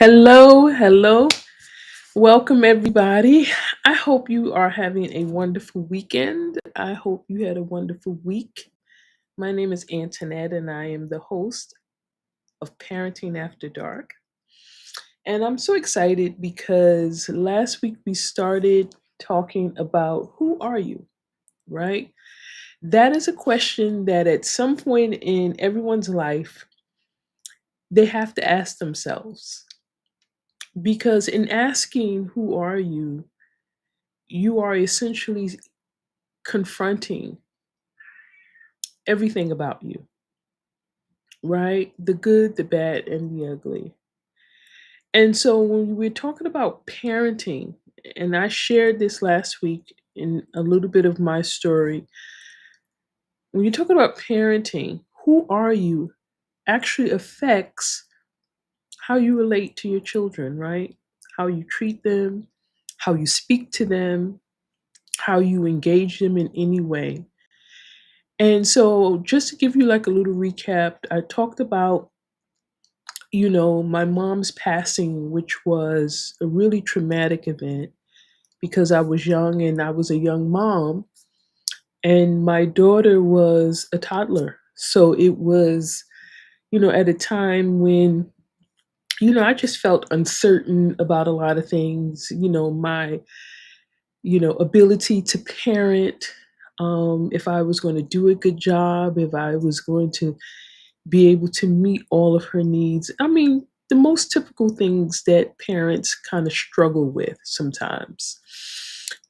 Hello, hello. Welcome, everybody. I hope you are having a wonderful weekend. I hope you had a wonderful week. My name is Antoinette, and I am the host of Parenting After Dark. And I'm so excited because last week we started talking about who are you, right? That is a question that at some point in everyone's life, they have to ask themselves. Because in asking, who are you are essentially confronting everything about you, right? The good, the bad, and the ugly. And so when we're talking about parenting, and I shared this last week in a little bit of my story, when you're talking about parenting, who are you actually affects how you relate to your children, right? How you treat them, how you speak to them, how you engage them in any way. And so, just to give you like a little recap, I talked about, my mom's passing, which was a really traumatic event because I was young and I was a young mom, and my daughter was a toddler. So it was, at a time when, I just felt uncertain about a lot of things, my, ability to parent, if I was going to do a good job, if I was going to be able to meet all of her needs. I mean, the most typical things that parents kind of struggle with sometimes.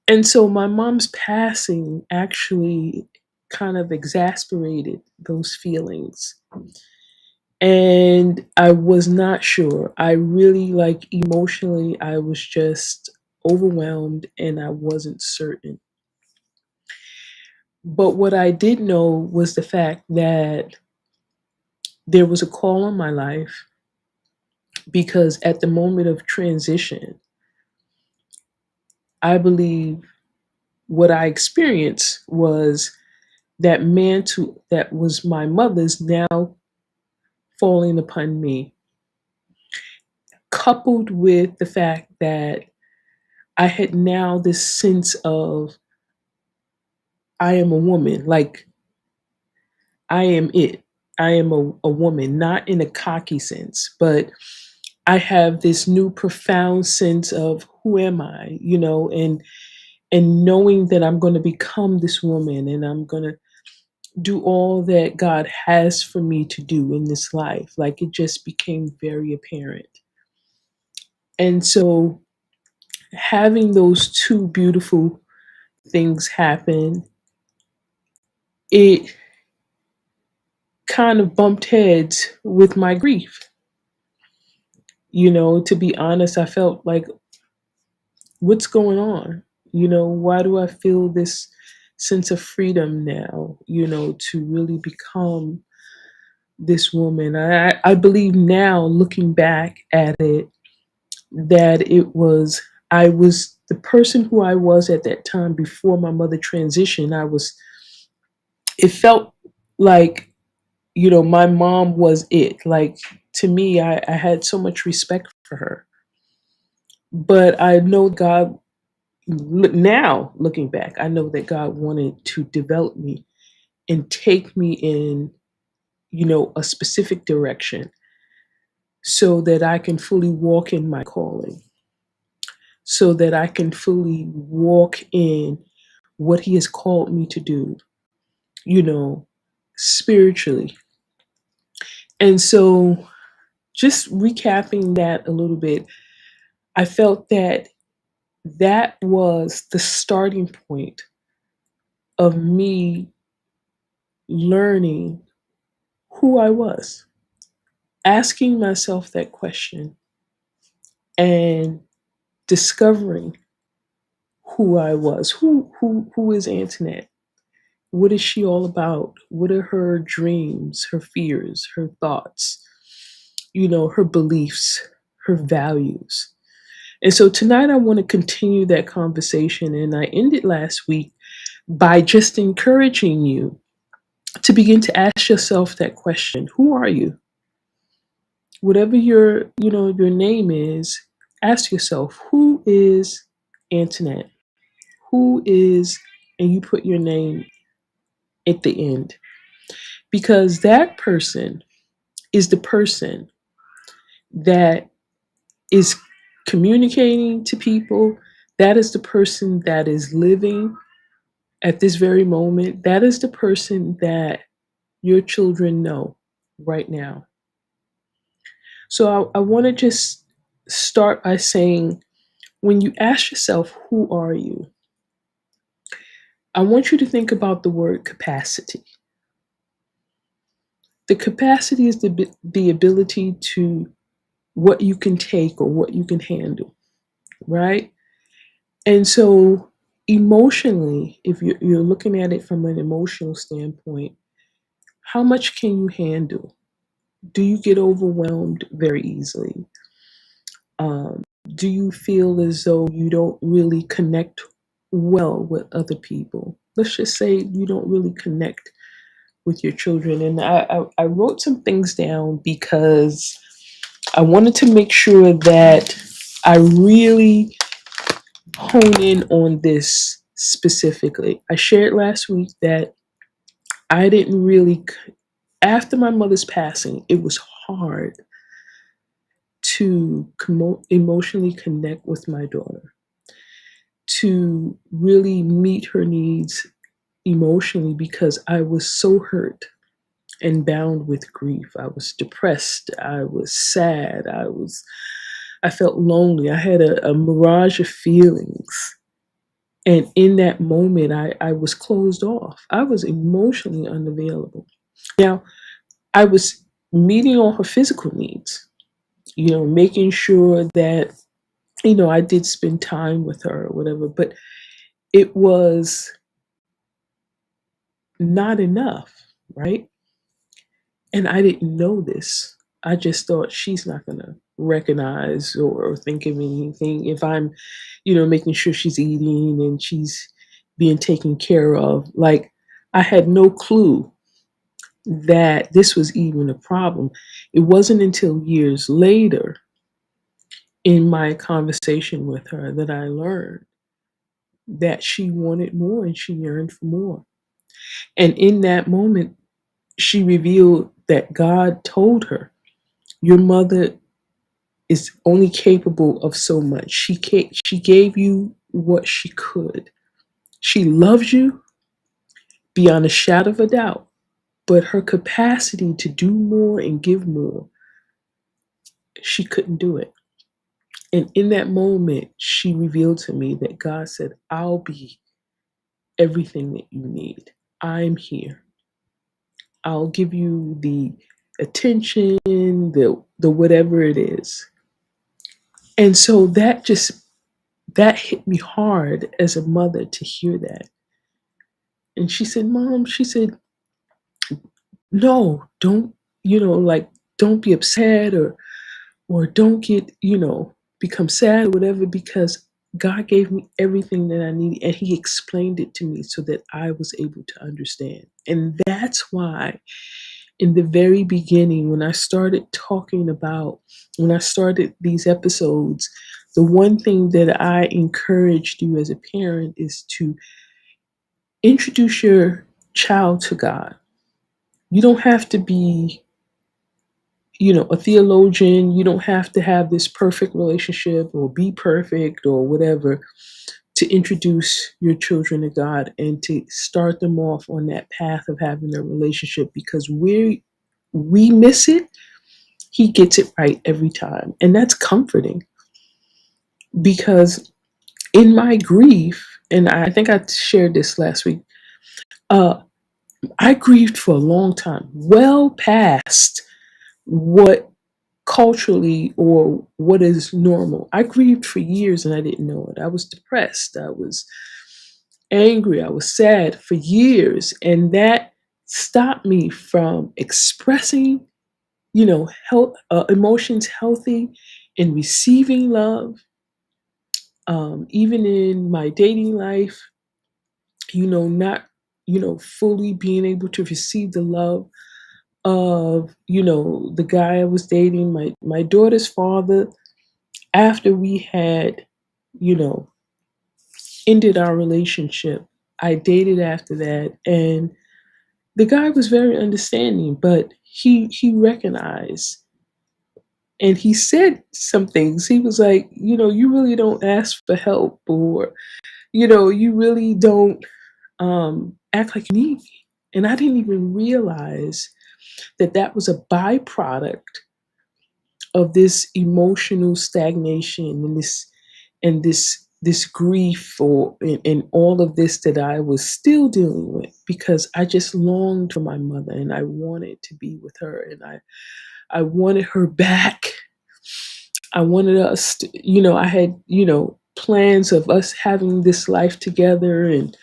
And so my mom's passing actually kind of exasperated those feelings. And I was not sure. I really, like, emotionally, I was just overwhelmed and I wasn't certain. But what I did know was the fact that there was a call on my life because at the moment of transition, I believe what I experienced was that mantle that was my mother's now falling upon me, coupled with the fact that I had now this sense of I am a woman, like I am it. I am a woman, not in a cocky sense, but I have this new profound sense of who am I, and knowing that I'm going to become this woman and I'm going to do all that God has for me to do in this life. Like it just became very apparent. And so having those two beautiful things happen, it kind of bumped heads with my grief. To be honest, I felt like, what's going on? Why do I feel this sense of freedom now, to really become this woman? I believe now, looking back at it, that I was the person who I was at that time before my mother transitioned. It felt like, my mom was it. Like to me, I had so much respect for her. But I know God, now looking back, I know that God wanted to develop me and take me in, a specific direction so that I can fully walk in my calling, so that I can fully walk in what He has called me to do, you know, spiritually. And so, just recapping that a little bit, I felt that that was the starting point of me learning who I was, asking myself that question and discovering who I was. Who is Antoinette? What is she all about? What are her dreams, her fears, her thoughts, her beliefs, her values? And so tonight I want to continue that conversation. And I ended last week by just encouraging you to begin to ask yourself that question: who are you? whatever your name is, ask yourself, who is Antoinette? Who is, and you put your name at the end, because that person is the person that is communicating to people. That is the person that is living at this very moment. That is the person that your children know right now. So I want to just start by saying, when you ask yourself, who are you? I want you to think about the word capacity. The capacity is the ability to what you can take or what you can handle, right? And so, emotionally, if you're looking at it from an emotional standpoint, how much can you handle? Do you get overwhelmed very easily? Um, do you feel as though you don't really connect well with other people? Let's just say you don't really connect with your children. And I wrote some things down because I wanted to make sure that I really hone in on this specifically. I shared last week that I didn't really, after my mother's passing, it was hard to emotionally connect with my daughter, to really meet her needs emotionally, because I was so hurt and bound with grief. I was depressed. I was sad. I felt lonely. I had a mirage of feelings. And in that moment, I was closed off. I was emotionally unavailable. Now, I was meeting all her physical needs, making sure that, I did spend time with her or whatever, but it was not enough, right? And I didn't know this. I just thought she's not going to recognize or think of anything if I'm, making sure she's eating and she's being taken care of. Like, I had no clue that this was even a problem. It wasn't until years later in my conversation with her that I learned that she wanted more and she yearned for more. And in that moment, she revealed that God told her, your mother is only capable of so much. She gave you what she could. She loves you beyond a shadow of a doubt, but her capacity to do more and give more, she couldn't do it. And in that moment, she revealed to me that God said, I'll be everything that you need. I'm here. I'll give you the attention, the whatever it is. And so that hit me hard as a mother to hear that. And she said, Mom, she said, no, don't, like, don't be upset or don't get, become sad or whatever, because God gave me everything that I needed and He explained it to me so that I was able to understand. And that's why in the very beginning, when I started these episodes, the one thing that I encouraged you as a parent is to introduce your child to God. You don't have to be, a theologian. You don't have to have this perfect relationship or be perfect or whatever to introduce your children to God and to start them off on that path of having a relationship, because we miss it, He gets it right every time. And that's comforting, because in my grief, and I think I shared this last week, uh, I grieved for a long time, well past what culturally or what is normal. I grieved for years and I didn't know it. I was depressed. I was angry. I was sad for years. And that stopped me from expressing, emotions healthy and receiving love. Even in my dating life, not, fully being able to receive the love of, the guy I was dating, my daughter's father, after we had, you know, ended our relationship. I dated after that, and the guy was very understanding, but he recognized and he said some things. He was like, you really don't ask for help, or you really don't act like you need me. And I didn't even realize that that was a byproduct of this emotional stagnation and this grief and all of this that I was still dealing with, because I just longed for my mother and I wanted to be with her, and I wanted her back. I wanted us to, I had, plans of us having this life together and,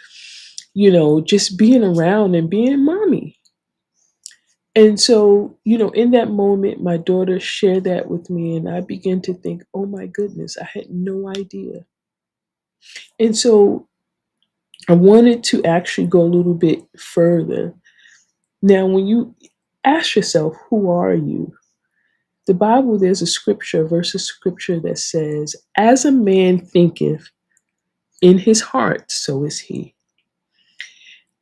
just being around and being mommy. And so, in that moment, my daughter shared that with me, and I began to think, oh my goodness, I had no idea. And so I wanted to actually go a little bit further. Now, when you ask yourself, who are you? The Bible, there's a verse of scripture that says, as a man thinketh in his heart, so is he.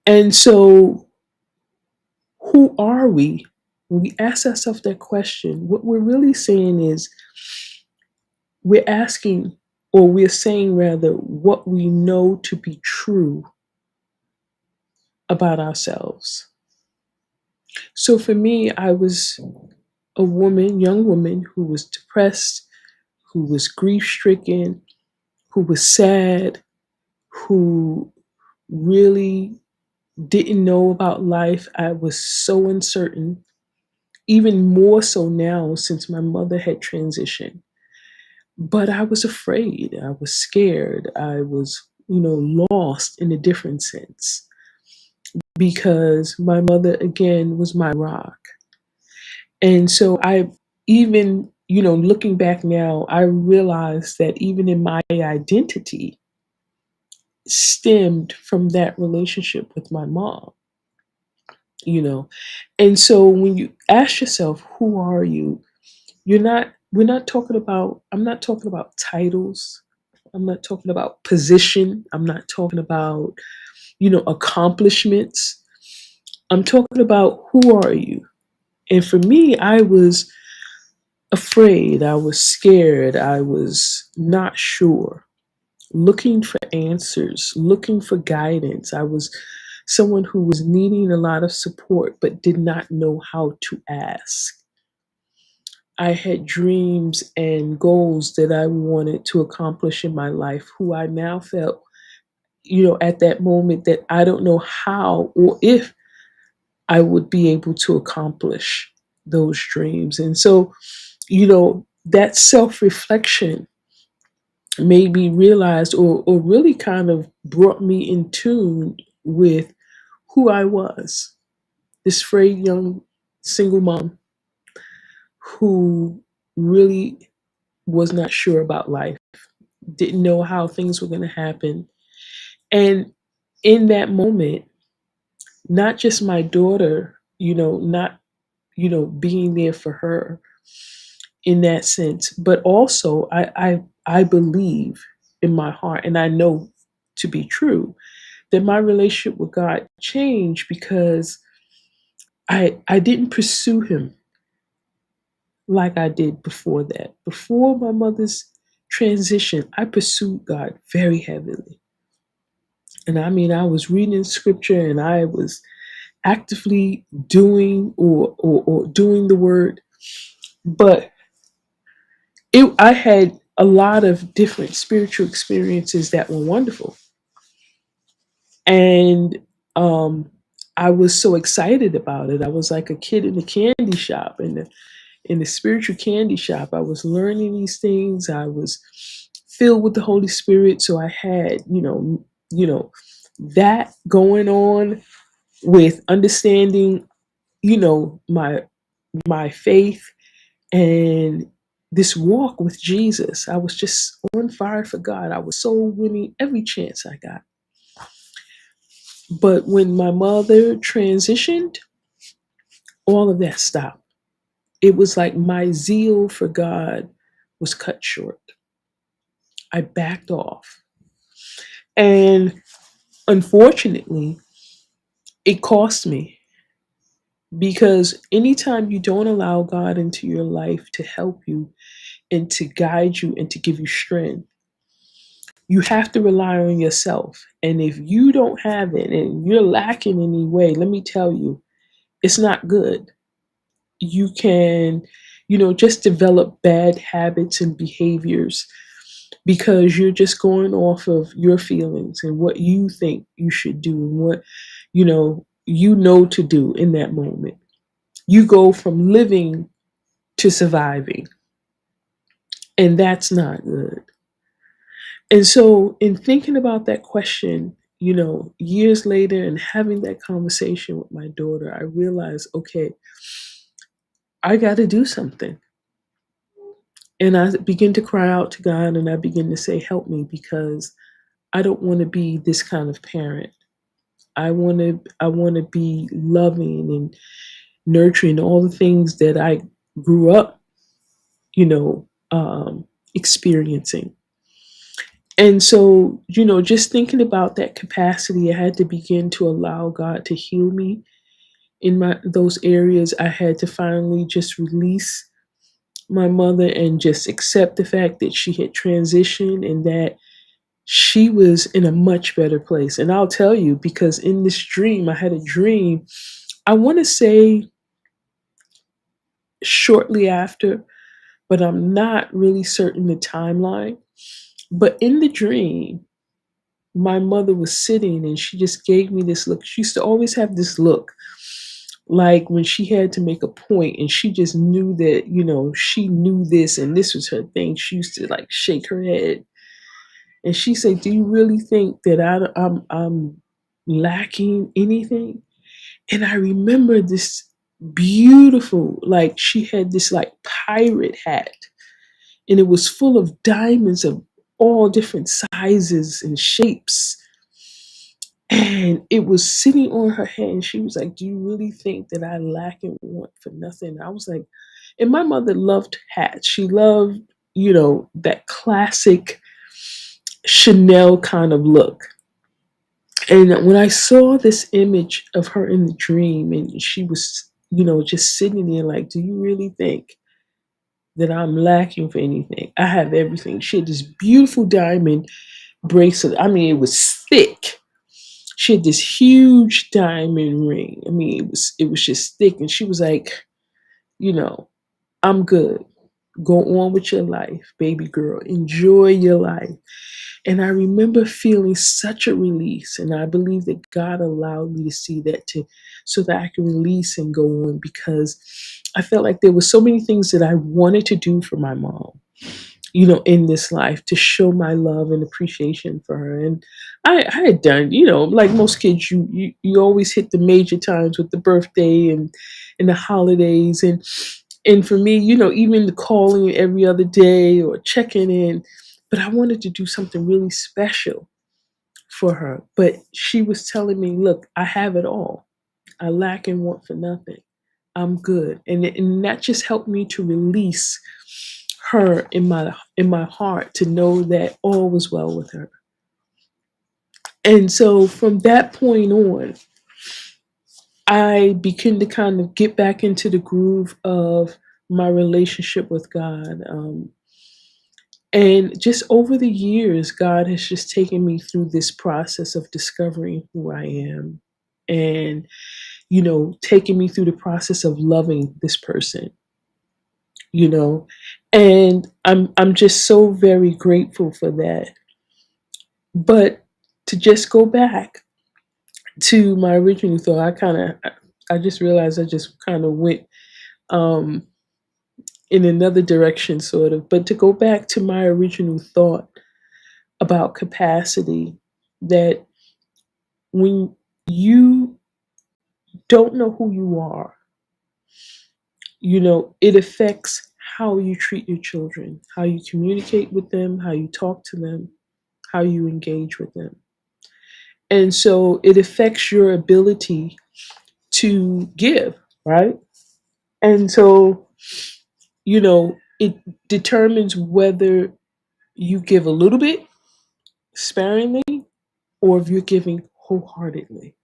And so, who are we? When we ask ourselves that question, what we're really saying is, we're asking, or we're saying rather, what we know to be true about ourselves. So for me, I was a woman, young woman, who was depressed, who was grief stricken, who was sad, who really didn't know about life. I was so uncertain, even more so now since my mother had transitioned. But I was afraid, I was scared, I was, lost in a different sense, because my mother, again, was my rock. And so even, looking back now, I realized that even in my identity stemmed from that relationship with my mom, you know. And so when you ask yourself, who are you? I'm not talking about titles. I'm not talking about position. I'm not talking about, accomplishments. I'm talking about, who are you? And for me, I was afraid, I was scared, I was not sure, looking for answers, looking for guidance. I was someone who was needing a lot of support but did not know how to ask. I had dreams and goals that I wanted to accomplish in my life, who I now felt, at that moment, that I don't know how or if I would be able to accomplish those dreams. And so, that self reflection made me realize, or really kind of brought me in tune with who I was, this frayed young single mom who really was not sure about life, didn't know how things were going to happen. And in that moment, not just my daughter, not, being there for her in that sense, but also I believe in my heart, and I know to be true, that my relationship with God changed because I didn't pursue him like I did before that. Before my mother's transition, I pursued God very heavily. And I mean, I was reading scripture and I was actively doing or doing the word. But I had a lot of different spiritual experiences that were wonderful. And I was so excited about it. I was like a kid in the candy shop, in the spiritual candy shop. I was learning these things. I was filled with the Holy Spirit. So I had, that going on with understanding, my faith and this walk with Jesus. I was just on fire for God. I was so winning every chance I got. But when my mother transitioned, all of that stopped. It was like my zeal for God was cut short. I backed off. And unfortunately, it cost me because anytime you don't allow God into your life to help you and to guide you and to give you strength, you have to rely on yourself. And if you don't have it and you're lacking in any way, let me tell you, it's not good. You can, just develop bad habits and behaviors because you're just going off of your feelings and what you think you should do and what you know to do in that moment. You go from living to surviving, and that's not good. And so, in thinking about that question, years later and having that conversation with my daughter, I realized, okay, I got to do something. And I begin to cry out to God and I begin to say, help me because I don't want to be this kind of parent. I want to be loving and nurturing all the things that I grew up, you know, experiencing. And so, just thinking about that capacity, I had to begin to allow God to heal me in my those areas. I had to finally just release my mother and just accept the fact that she had transitioned and that she was in a much better place. And I'll tell you, because in this dream, I had a dream, I want to say shortly after, but I'm not really certain the timeline. But in the dream, my mother was sitting and she just gave me this look. She used to always have this look like when she had to make a point and she just knew that, she knew this and this was her thing. She used to like shake her head and she said, do you really think that I'm lacking anything? And I remember this beautiful, like she had this like pirate hat and it was full of diamonds of all different sizes and shapes. And it was sitting on her head. And she was like, do you really think that I lack and want for nothing? I was like, and my mother loved hats. She loved, that classic Chanel kind of look. And when I saw this image of her in the dream and she was, just sitting there like, do you really think that I'm lacking for anything? I have everything. She had this beautiful diamond bracelet. I mean, it was thick. She had this huge diamond ring. I mean, it was just thick. And she was like, you know, I'm good. Go on with your life, baby girl. Enjoy your life. And I remember feeling such a release. And I believe that God allowed me to see that too, so that I can release and go on because I felt like there were so many things that I wanted to do for my mom, in this life to show my love and appreciation for her. And I had done, like most kids, you always hit the major times with the birthday and the holidays. And for me, even the calling every other day or checking in, but I wanted to do something really special for her. But she was telling me, look, I have it all. I lack and want for nothing. I'm good. And that just helped me to release her in my heart to know that all was well with her. And so from that point on, I began to kind of get back into the groove of my relationship with God. And just over the years, God has just taken me through this process of discovering who I am and, taking me through the process of loving this person, you know. And I'm just so very grateful for that. But to just go back to my original thought, I just realized I just kind of went um in another direction sort of. But to go back to my original thought about capacity, that when you don't know who you are, it affects how you treat your children, how you communicate with them, how you talk to them, how you engage with them. And so it affects your ability to give, right? And so, it determines whether you give a little bit sparingly or if you're giving wholeheartedly,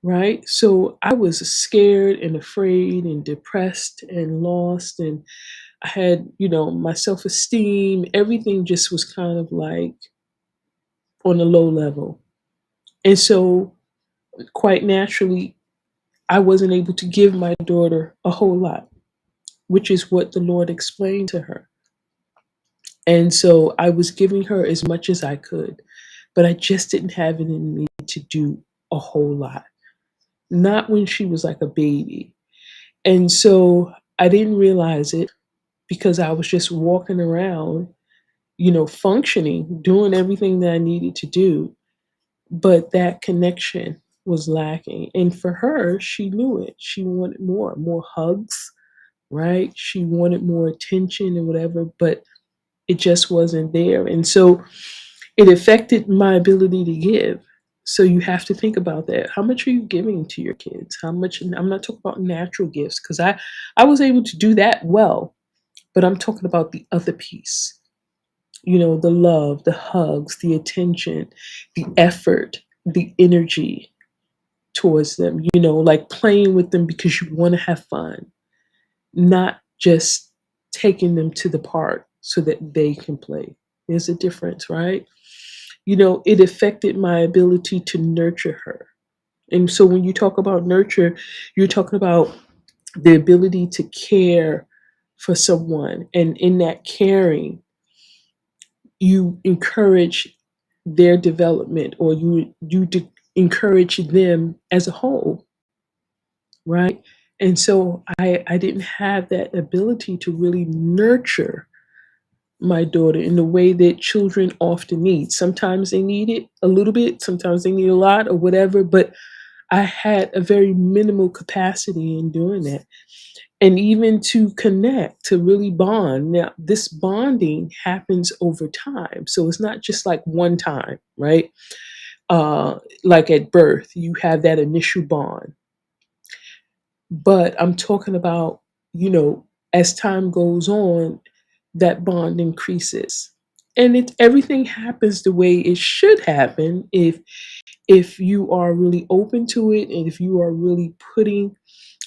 right? So I was scared and afraid and depressed and lost, and I had, my self esteem, everything just was kind of like on a low level. And so, quite naturally, I wasn't able to give my daughter a whole lot, which is what the Lord explained to her. And so I was giving her as much as I could, but I just didn't have it in me to do a whole lot. Not when she was like a baby. And so I didn't realize it because I was just walking around, functioning, doing everything that I needed to do. But that connection was lacking. And for her, she knew it. She wanted more hugs, right? She wanted more attention and whatever, but it just wasn't there. And so it affected my ability to give. So you have to think about that. How much are you giving to your kids? How much? I'm not talking about natural gifts because I was able to do that well, but I'm talking about the other piece. The love, the hugs, the attention, the effort, the energy towards them, like playing with them because you want to have fun, not just taking them to the park so that they can play. There's a difference, right? It affected my ability to nurture her. And so when you talk about nurture, you're talking about the ability to care for someone. And in that caring, you encourage their development, or encourage them as a whole, right? And so I didn't have that ability to really nurture my daughter in the way that children often need. Sometimes they need it a little bit, sometimes they need a lot or whatever, but I had a very minimal capacity in doing that. And even to connect, to really bond. Now, this bonding happens over time. So it's not just like one time, right? Like at birth, you have that initial bond. But I'm talking about, as time goes on, that bond increases. And everything happens the way it should happen if you are really open to it, and if you are really putting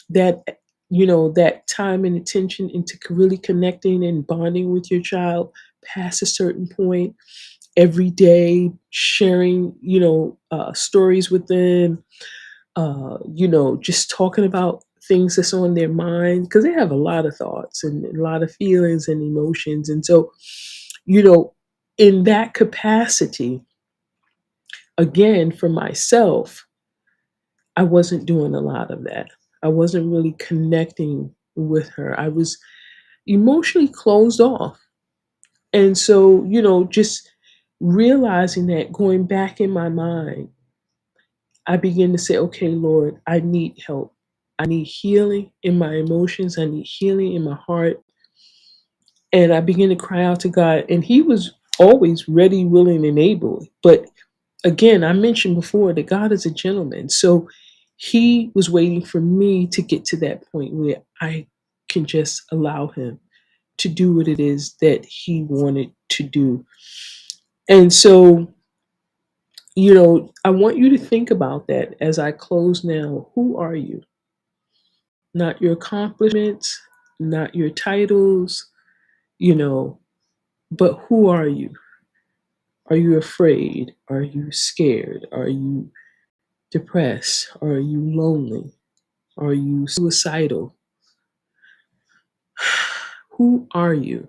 that that time and attention into really connecting and bonding with your child past a certain point every day, sharing stories with them, just talking about things that's on their mind, because they have a lot of thoughts and a lot of feelings and emotions. And so, you know, in that capacity, again, for myself, I wasn't doing a lot of that. I wasn't really connecting with her. I was emotionally closed off. And so, just realizing that, going back in my mind, I begin to say, okay, Lord, I need help. I need healing in my emotions. I need healing in my heart. And I began to cry out to God. And He was always ready, willing, and able. But again, I mentioned before that God is a gentleman. So He was waiting for me to get to that point where I can just allow Him to do what it is that He wanted to do. And so, I want you to think about that as I close now. Who are you? Not your accomplishments, not your titles, you know, but who are you? Are you afraid? Are you scared? Are you depressed? Are you lonely? Are you suicidal? Who are you?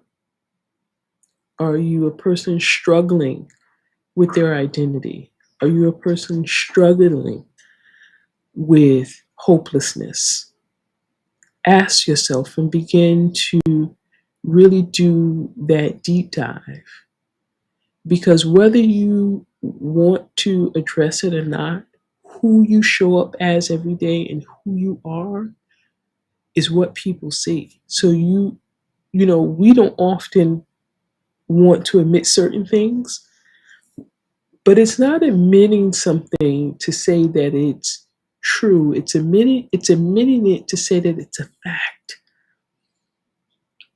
Are you a person struggling with their identity? Are you a person struggling with hopelessness? Ask yourself and begin to really do that deep dive. Because whether you want to address it or not, who you show up as every day and who you are is what people see. So we don't often want to admit certain things, but it's not admitting something to say that it's true. It's admitting it to say that it's a fact.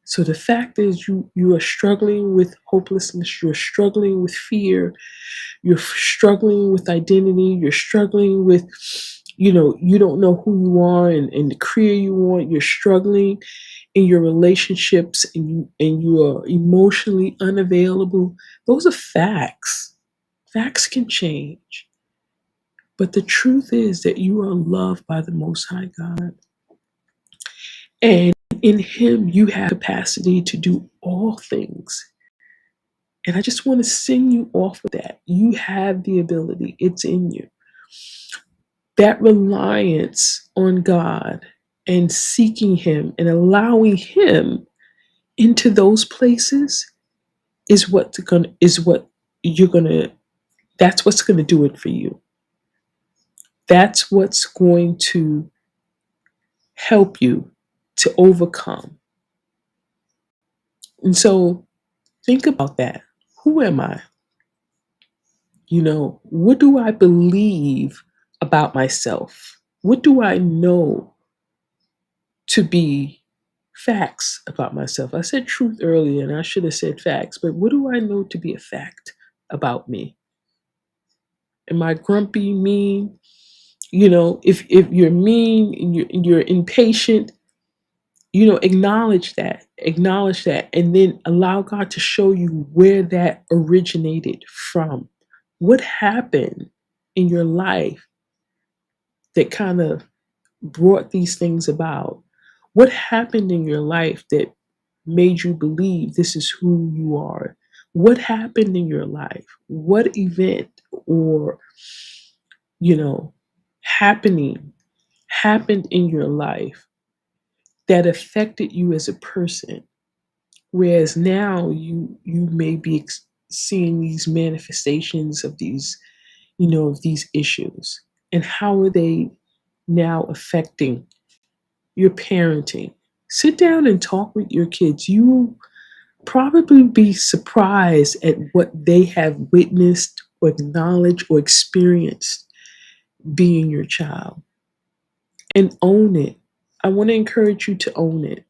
So the fact is you are struggling with hopelessness, you're struggling with fear, you're struggling with identity, you're struggling with, you don't know who you are and the career you want, you're struggling in your relationships and you are emotionally unavailable. Those are facts. Facts can change. But the truth is that you are loved by the Most High God. And in Him, you have capacity to do all things. And I just want to send you off with that. You have the ability, it's in you. That reliance on God and seeking Him and allowing Him into those places is what you're gonna that's what's gonna do it for you. That's what's going to help you to overcome. And so think about that. Who am I? What do I believe about myself? What do I know to be facts about myself? I said truth earlier and I should have said facts, but what do I know to be a fact about me? Am I grumpy, mean? If you're mean and you're impatient, acknowledge that, and then allow God to show you where that originated from. What happened in your life that kind of brought these things about? What happened in your life that made you believe this is who you are? What happened in your life? What event or, you know, happening happened in your life that affected you as a person? Whereas now you may be seeing these manifestations of these issues, and how are they now affecting your parenting? Sit down and talk with your kids. You will probably be surprised at what they have witnessed or acknowledged or experienced being your child, and own it. I want to encourage you to own it.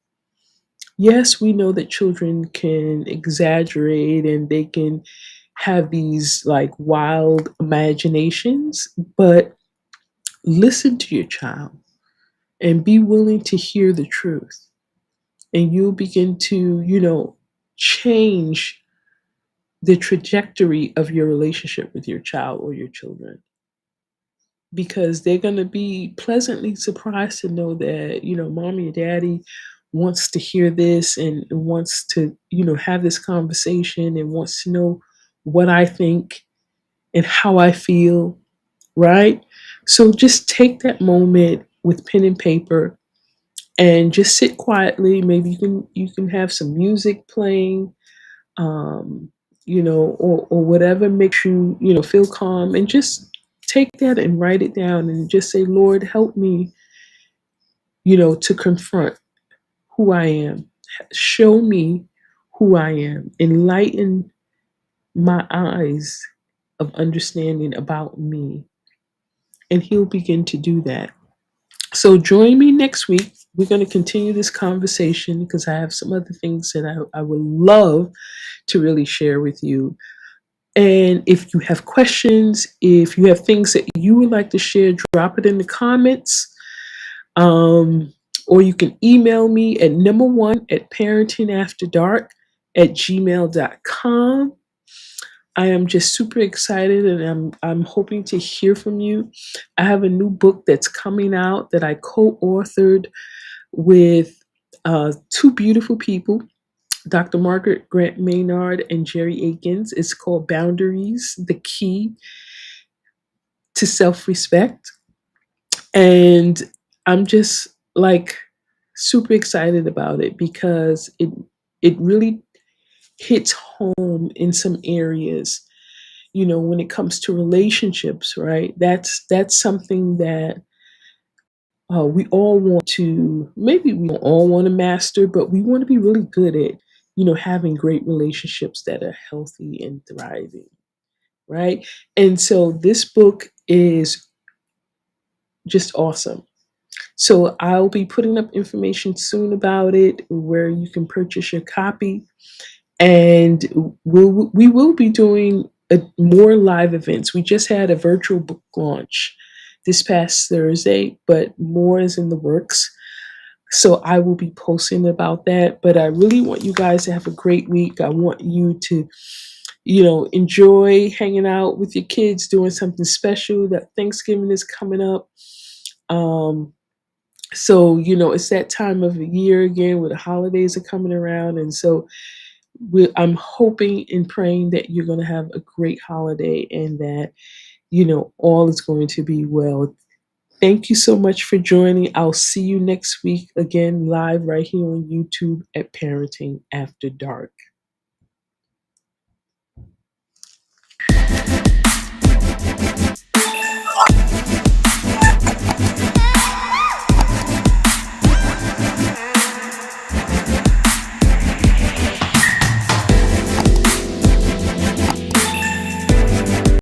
Yes, we know that children can exaggerate and they can have these like wild imaginations, but listen to your child and be willing to hear the truth. And you'll begin to, change the trajectory of your relationship with your child or your children, because they're going to be pleasantly surprised to know that, mommy or daddy wants to hear this and wants to, have this conversation and wants to know what I think and how I feel, right? So just take that moment with pen and paper and just sit quietly. Maybe you can have some music playing, um, or whatever makes you, feel calm, and just take that and write it down and just say, Lord, help me, to confront who I am. Show me who I am. Enlighten my eyes of understanding about me. And He'll begin to do that. So join me next week. We're going to continue this conversation because I have some other things that I would love to really share with you. And if you have questions, if you have things that you would like to share, drop it in the comments. Um, or you can email me at number one at parentingafterdark@gmail.com. I am just super excited and I'm hoping to hear from you. I have a new book that's coming out that I co-authored with two beautiful people, Dr. Margaret Grant Maynard and Jerry Akins. It's called Boundaries, the Key to Self-Respect. And I'm just like super excited about it because it really hits home in some areas, when it comes to relationships, right? That's something that we all want to, maybe we don't all want to master, but we want to be really good at, having great relationships that are healthy and thriving, right? And so this book is just awesome. So I'll be putting up information soon about it where you can purchase your copy. And we will be doing more live events. We just had a virtual book launch this past Thursday, but more is in the works. So I will be posting about that. But I really want you guys to have a great week. I want you to, enjoy hanging out with your kids, doing something special. That Thanksgiving is coming up. Um, so, it's that time of the year again where the holidays are coming around. And so I'm hoping and praying that you're going to have a great holiday and that, all is going to be well. Thank you so much for joining. I'll see you next week again live right here on YouTube at Parenting After Dark.